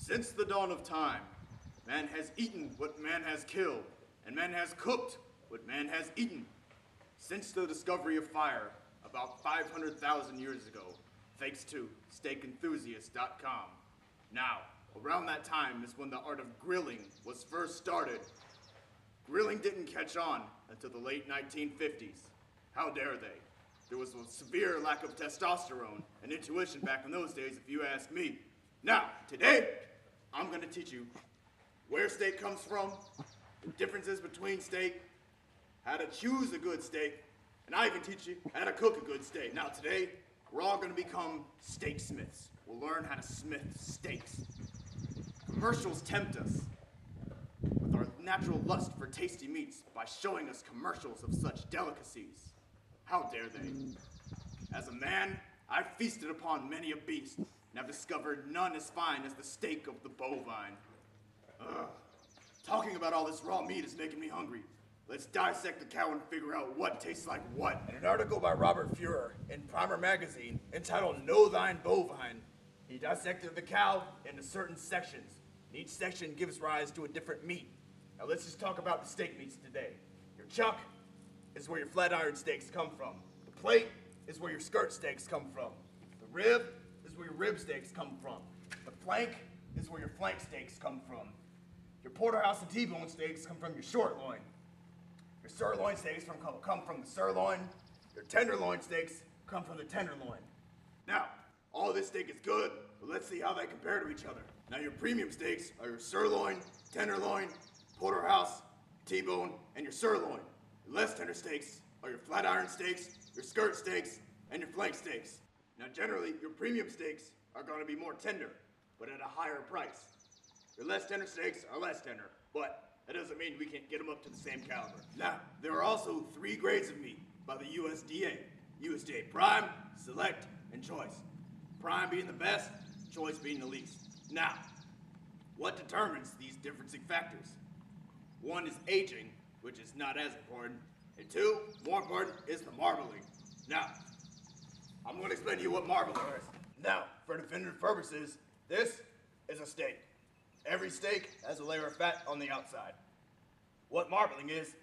Since the dawn of time, man has eaten what man has killed, and man has cooked what man has eaten. Since the discovery of fire about 500,000 years ago, thanks to steakenthusiast.com. Now, around that time is when the art of grilling was first started. Grilling didn't catch on until the late 1950s. How dare they? There was a severe lack of testosterone and intuition back in those days, if you ask me. Now, today, I'm going to teach you where steak comes from, the differences between steak, how to choose a good steak, and I even teach you how to cook a good steak. Now, today, we're all going to become steak smiths. We'll learn how to smith steaks. Commercials tempt us with our natural lust for tasty meats by showing us commercials of such delicacies. How dare they? As a man, I've feasted upon many a beast, and have discovered none as fine as the steak of the bovine. Talking about all this raw meat is making me hungry. Let's dissect the cow and figure out what tastes like what. In an article by Robert Fuhrer in Primer magazine entitled Know Thine Bovine, he dissected the cow into certain sections. Each section gives rise to a different meat. Now let's just talk about the steak meats today. Your chuck is where your flat iron steaks come from. The plate is where your skirt steaks come from. The rib is where your rib steaks come from. The flank is where your flank steaks come from. Your porterhouse and T-bone steaks come from your short loin. Your sirloin steaks come from the sirloin. Your tenderloin steaks come from the tenderloin. Now, all this steak is good, but let's see how they compare to each other. Now, your premium steaks are your sirloin, tenderloin, porterhouse, T-bone, and your sirloin. Your less tender steaks are your flat iron steaks, your skirt steaks, and your flank steaks. Now, generally, your premium steaks are going to be more tender, but at a higher price. Your less tender steaks are less tender, but that doesn't mean we can't get them up to the same caliber. Now, there are also 3 grades of meat by the USDA. USDA Prime, Select, and Choice. Prime being the best, Choice being the least. Now, what determines these differencing factors? 1 is aging, which is not as important, and 2, more important, is the marbling. Now, I'm going to explain to you what marbling is. Now, for definitive purposes, this is a steak. Every steak has a layer of fat on the outside. What marbling is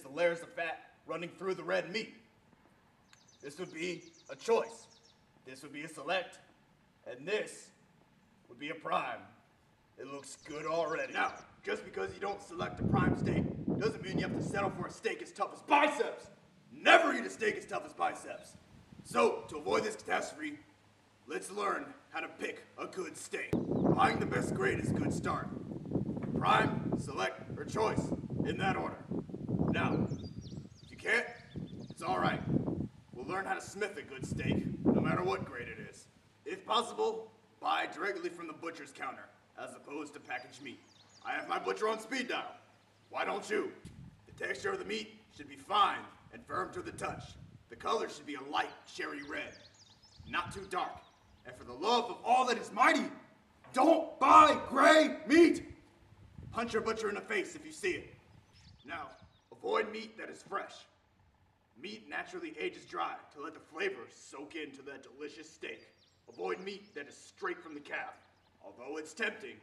the layers of fat running through the red meat. This would be a choice. This would be a select. And this would be a prime. It looks good already. Now, just because you don't select a prime steak doesn't mean you have to settle for a steak as tough as biceps. Never eat a steak as tough as biceps. So, to avoid this catastrophe, let's learn how to pick a good steak. Buying the best grade is a good start. Prime, select, or choice, in that order. Now, if you can't, it's all right. We'll learn how to smith a good steak, no matter what grade it is. If possible, buy directly from the butcher's counter, as opposed to packaged meat. I have my butcher on speed dial. Why don't you? The texture of the meat should be fine and firm to the touch. The color should be a light cherry red, not too dark. And for the love of all that is mighty, don't buy gray meat! Punch your butcher in the face if you see it. Now, avoid meat that is fresh. Meat naturally ages dry to let the flavor soak into that delicious steak. Avoid meat that is straight from the calf. Although it's tempting,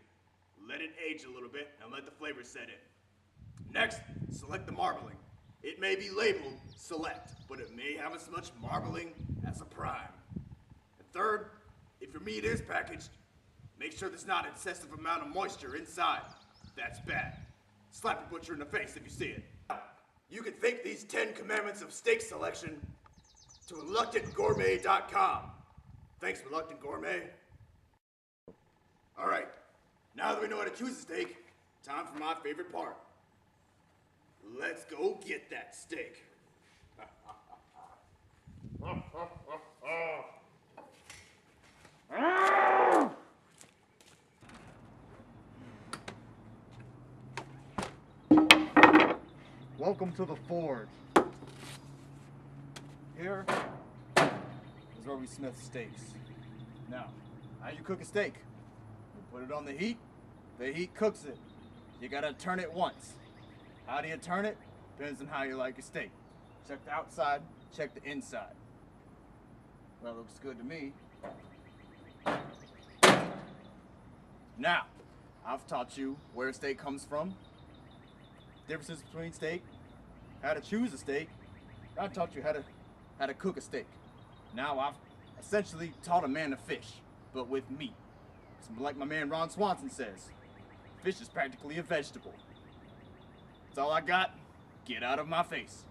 let it age a little bit and let the flavor set in. Next, select the marbling. It may be labeled select, but it may have as much marbling as a prime. And third, if your meat is packaged, make sure there's not an excessive amount of moisture inside. That's bad. Slap your butcher in the face if you see it. You can thank these 10 commandments of steak selection to reluctantgourmet.com. Thanks, Reluctant Gourmet. All right, now that we know how to choose a steak, time for my favorite part. Let's go get that steak. Welcome to the Forge. Here is where we smith steaks. Now, how you cook a steak? You put it on the heat cooks it. You gotta turn it once. How do you turn it? Depends on how you like your steak. Check the outside, check the inside. That looks good to me. Now, I've taught you where a steak comes from, differences between steak, how to choose a steak. I taught you how to cook a steak. Now I've essentially taught a man to fish, but with meat. So like my man Ron Swanson says, fish is practically a vegetable. That's all I got. Get out of my face.